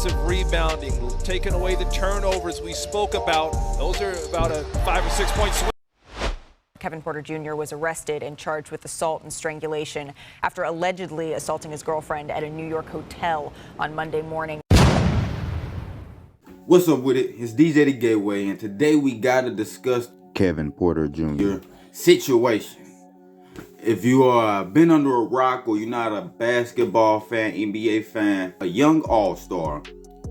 aggressive rebounding, taking away the turnovers we spoke about. Those are about a 5 or 6 point swing. Kevin Porter Jr. was arrested and charged with assault and strangulation after allegedly assaulting his girlfriend at a New York hotel on Monday morning. What's up with it? It's DjThaGateway, and today we gotta discuss Kevin Porter Jr. situation. If you are been under a rock or you're not a basketball fan, NBA fan, a young all-star,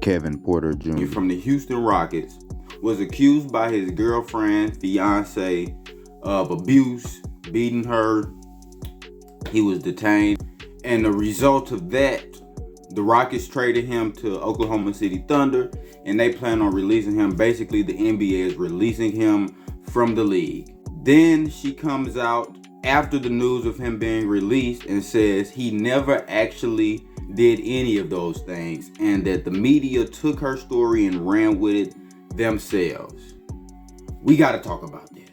Kevin Porter Jr. from the Houston Rockets was accused by his girlfriend, fiance, of abuse, beating her. He was detained, and the result of that, the Rockets traded him to Oklahoma City Thunder, and they plan on releasing him. Basically, the NBA is releasing him from the league. Then she comes out after the news of him being released and says he never actually did any of those things, and that the media took her story and ran with it themselves. We got to talk about this.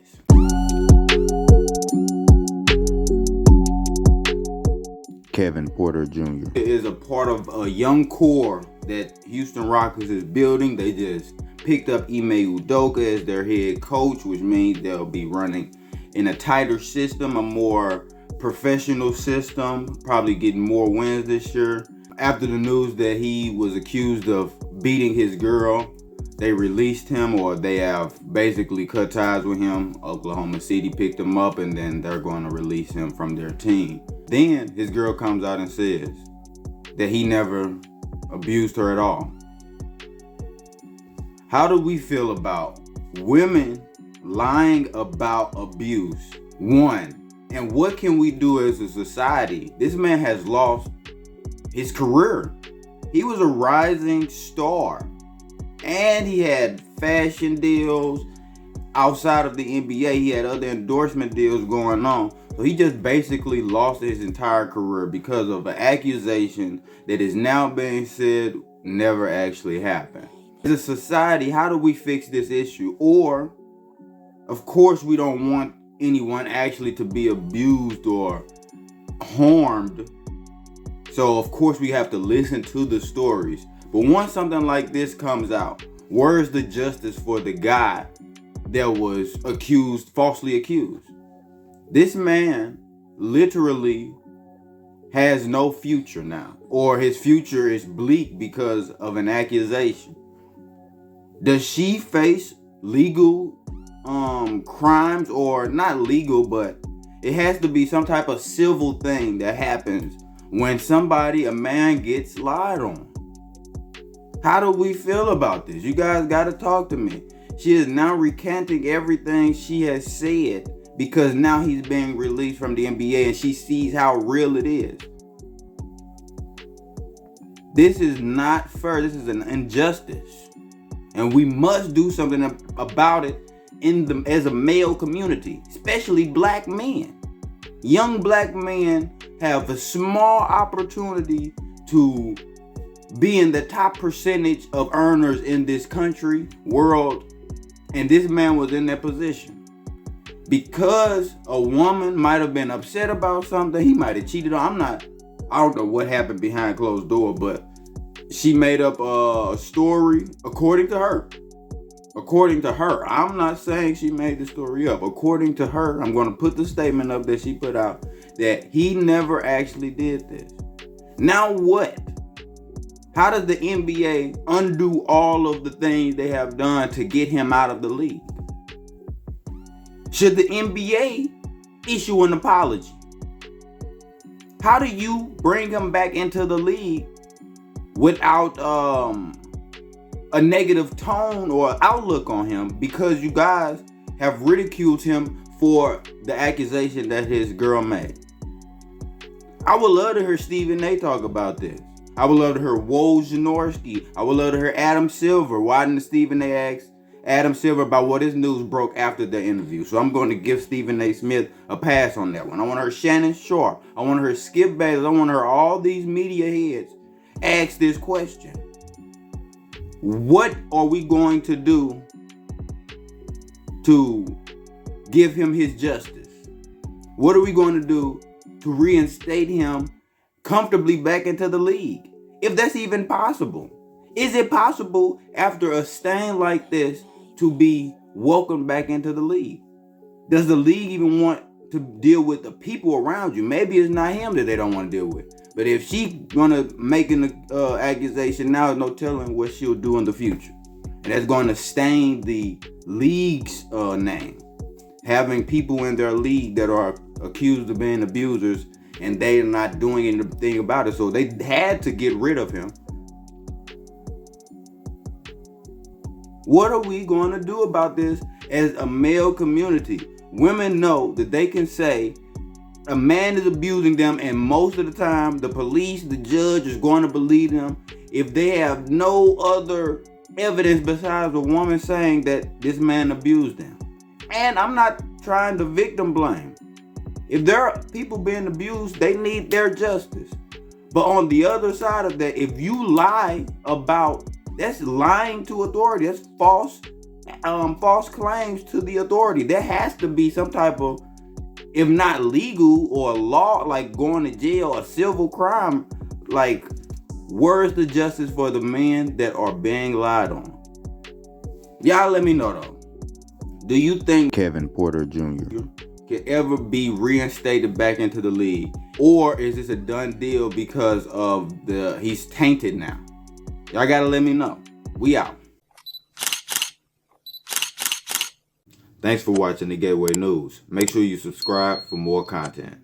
Kevin Porter Jr. is a part of a young core that Houston Rockets is building. They just picked up Ime Udoka as their head coach, which means they'll be running in a tighter system, a more professional system, probably getting more wins this year. After the news that he was accused of beating his girl, they released him, or they have basically cut ties with him. Oklahoma City picked him up, and then they're going to release him from their team. Then his girl comes out and says that he never abused her at all. How do we feel about women lying about abuse? One, and what can we do as a society? This man has lost his career. He was a rising star, and he had fashion deals outside of the NBA. He had other endorsement deals going on. So he just basically lost his entire career because of an accusation that is now being said never actually happened. As a society, how do we fix this issue? Or, of course, we don't want anyone actually to be abused or harmed. So, of course, we have to listen to the stories. But once something like this comes out, where's the justice for the guy that was accused, falsely accused? This man literally has no future now, or his future is bleak because of an accusation. Does she face legal crimes, or not legal, but it has to be some type of civil thing that happens when a man gets lied on? How do we feel about this? You guys got to talk to me. She is now recanting everything she has said because now he's being released from the NBA and she sees how real it is. This is not fair. This is an injustice. And we must do something about it as a male community, especially black men. Young black men have a small opportunity to be in the top percentage of earners in this country, world, and this man was in that position. Because a woman might have been upset about something, he might have cheated on. I don't know what happened behind closed door, but she made up a story according to her. According to her. I'm not saying she made the story up. According to her, I'm going to put the statement up that she put out that he never actually did this. Now what? How does the NBA undo all of the things they have done to get him out of the league? Should the NBA issue an apology? How do you bring him back into the league without a negative tone or outlook on him, because you guys have ridiculed him for the accusation that his girl made? I would love to hear Stephen A. talk about this. I would love to hear Woj. I would love to hear Adam Silver. Why didn't Stephen A. ask Adam Silver about what his news broke after the interview? So I'm going to give Stephen A. Smith a pass on that one. I want to hear Shannon Sharp. I want to hear Skip Bayless. I want to hear all these media heads ask this question. What are we going to do to give him his justice? What are we going to do to reinstate him comfortably back into the league? If that's even possible. Is it possible after a stain like this to be welcomed back into the league? Does the league even want to deal with the people around you? Maybe it's not him that they don't want to deal with. But if she gonna make an accusation now, there's no telling what she'll do in the future. And that's going to stain the league's name. Having people in their league that are accused of being abusers and they're not doing anything about it. So they had to get rid of him. What are we going to do about this as a male community? Women know that they can say a man is abusing them, and most of the time the police, the judge is going to believe them if they have no other evidence besides a woman saying that this man abused them. And I'm not trying to victim blame. If there are people being abused, they need their justice. But on the other side of that, if you lie about, that's lying to authority. That's false claims to the authority. There has to be some type of, if not legal or law, like going to jail, a civil crime, like where's the justice for the men that are being lied on? Y'all let me know though. Do you think Kevin Porter Jr. can ever be reinstated back into the league? Or is this a done deal because of he's tainted now? Y'all gotta let me know. We out. Thanks for watching the Gateway News. Make sure you subscribe for more content.